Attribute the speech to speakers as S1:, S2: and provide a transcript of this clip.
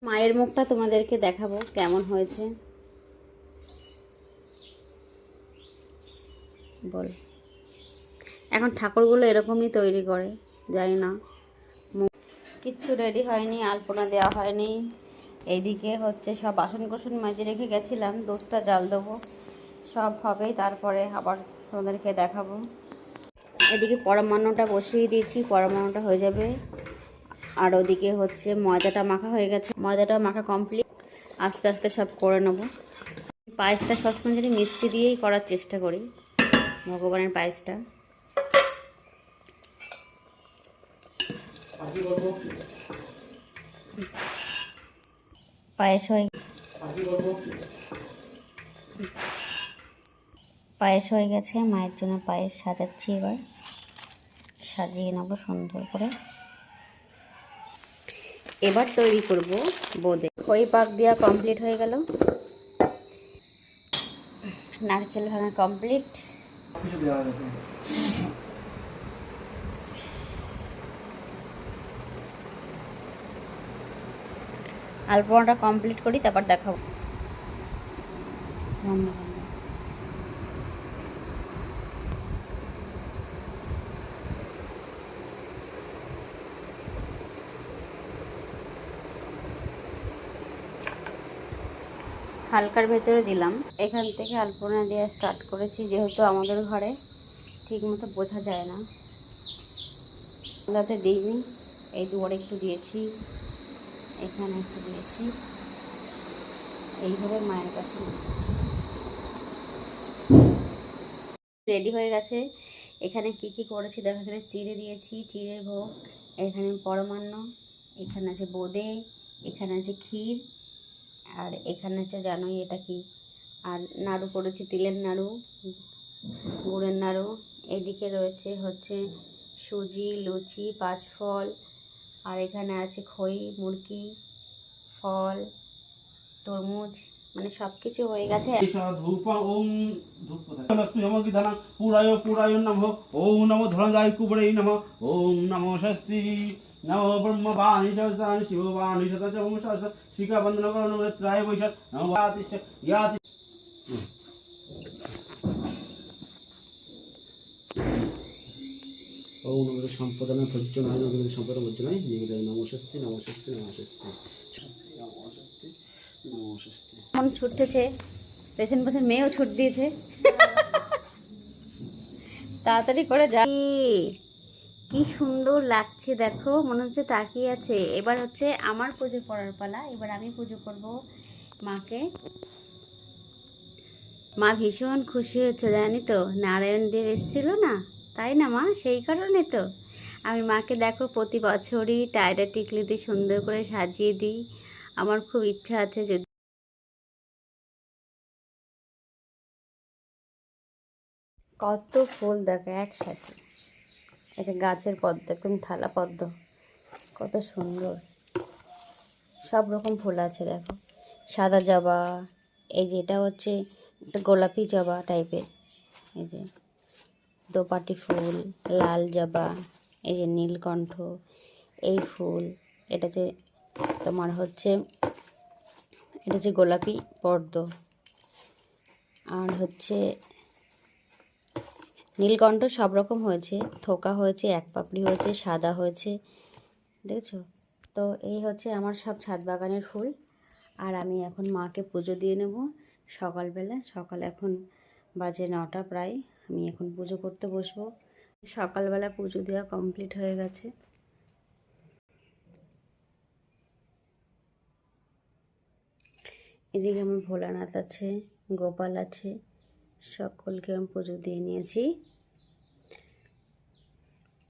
S1: মায়ের মুখটা তোমাদেরকে দেখাবো কেমন হয়েছে বল। এখন ঠাকুরগুলো এরকমই তৈরি করে, জানি না। কিচ্ছু রেডি হয়নি, আলপনা দেওয়া হয়নি। এইদিকে হচ্ছে সব বাসন কোসন মেজে রেখে গেছিলাম, দুধটা জাল দেবো, সব হবে তারপরে আবার তোমাদেরকে দেখাবো। এদিকে পরমান্নটা বসিয়ে দিয়েছি, পরমান্নটা হয়ে যাবে। আর ওদিকে হচ্ছে ময়দাটা মাখা হয়ে গেছে, ময়দাটা মাখা কমপ্লিট। আস্তে আস্তে সব করে নেবো। পায়েসটা সবসময় যদি মিষ্টি দিয়েই করার চেষ্টা করি, ভগবানের পায়েসটা। পায়েস হয়ে গেছে, মায়ের জন্য পায়েস সাজাচ্ছি। এবার সাজিয়ে নেবো সুন্দর করে। এবার তৈরি করব বোঁদে। খই পাক দেওয়া কমপ্লিট হয়ে গেল, নারকেল ভাঙা কমপ্লিট। কিছু দেওয়া গেছে। আলপনাটা কমপ্লিট করি, তারপর দেখাবো। হালকার ভেতরে দিলাম, এখান থেকে আলপনা দেওয়া স্টার্ট করেছি, যেহেতু আমাদের ঘরে ঠিক মতো বোঝা যায় না, যাতে দিইনি। এই দুয়ারে একটু দিয়েছি, এখানে একটু দিয়েছি, এইভাবে মায়ের কাছে দিয়েছি। রেডি হয়ে গেছে। এখানে কি কি করেছি দেখো, এখানে চিড়ে দিয়েছি, চিড়ের ভোগ, এখানে পরমান্ন, এখানে আছে বোঁদে, এখানে আছে ক্ষীর, আর এখানে আছে জানোই এটা কি, আর নাড়ু করেছি, তিলের নাড়ু, গুড়ের নাড়ু। এদিকে রয়েছে হচ্ছে সুজি, লুচি, 5 ফল, আর এখানে আছে খই, মুরকি, ফল, তরমুজ, মানে সব কিছু হয়ে গেছে। পুরায় নমঃ, ওম নমো ধনঞ্জয় কুবরেই নমঃ, ওম নমো স্বস্তি, নমো ব্রহ্ম বাণী সহস্রাণি শিব বাণী শতচম সহস্র শিখা বন্দন করণ নেত্রায় বৈশাখ নমো আতিষ্ঠ ইয়াতি। ওম নমো সম্পদান ভজ্জনায়, নমো সম্পদান ভজ্জনায়, নিবেদয় নমো স্বস্তি, নমো স্বস্তি, নমো স্বস্তি, স্বস্তি নমো স্বস্তি, নমো স্বস্তি। মন ছুটতেছে, পেছন পেছন মেয়েও ছুট দিয়েছে। তাড়াতাড়ি করে যা। কি সুন্দর লাগছে দেখো, মনে হচ্ছে তাকিয়ে আছে। এবার হচ্ছে আমার পুজো করার পালা, এবার আমি পুজো করব মাকে। মা ভীষণ খুশি হচ্ছে, জানি তো, নারায়ণ দেব এসেছিল না, তাই না মা? সেই কারণে তো আমি মাকে দেখো প্রতি বছরই টায়রা টিকলি দিয়ে সুন্দর করে সাজিয়ে দিই। আমার খুব ইচ্ছা আছে যদি কত ফুল দেখো একসাথে। এটা গাছের পদ্ম, একদম থালা পদ্ম, কত সুন্দর। সব রকম ফুল আছে দেখো, সাদা জবা, এই যে এটা হচ্ছে একটা গোলাপি জবা টাইপের, এই যে দোপাটি ফুল, লাল জবা, এই যে নীলকণ্ঠ, এই ফুল, এটা যে তোমার হচ্ছে, এটা যে গোলাপি পদ্ম, আর হচ্ছে নীলকণ্ঠ, সব রকম হয়েছে, থোকা হয়েছে, এক পাপড়ি হয়েছে, সাদা হয়েছে, দেখছো তো। এই হচ্ছে আমার সব ছাদ বাগানের ফুল। আর আমি এখন মাকে পুজো দিয়ে নেব সকালবেলা। সকাল এখন বাজে 9টা প্রায়, আমি এখন পুজো করতে বসবো। সকালবেলা পুজো দেওয়া কমপ্লিট হয়ে গেছে। এদিকে আমার ভোলানাথ আছে, গোপাল আছে, সকলকে আমি পুজো দিয়ে নিয়েছি।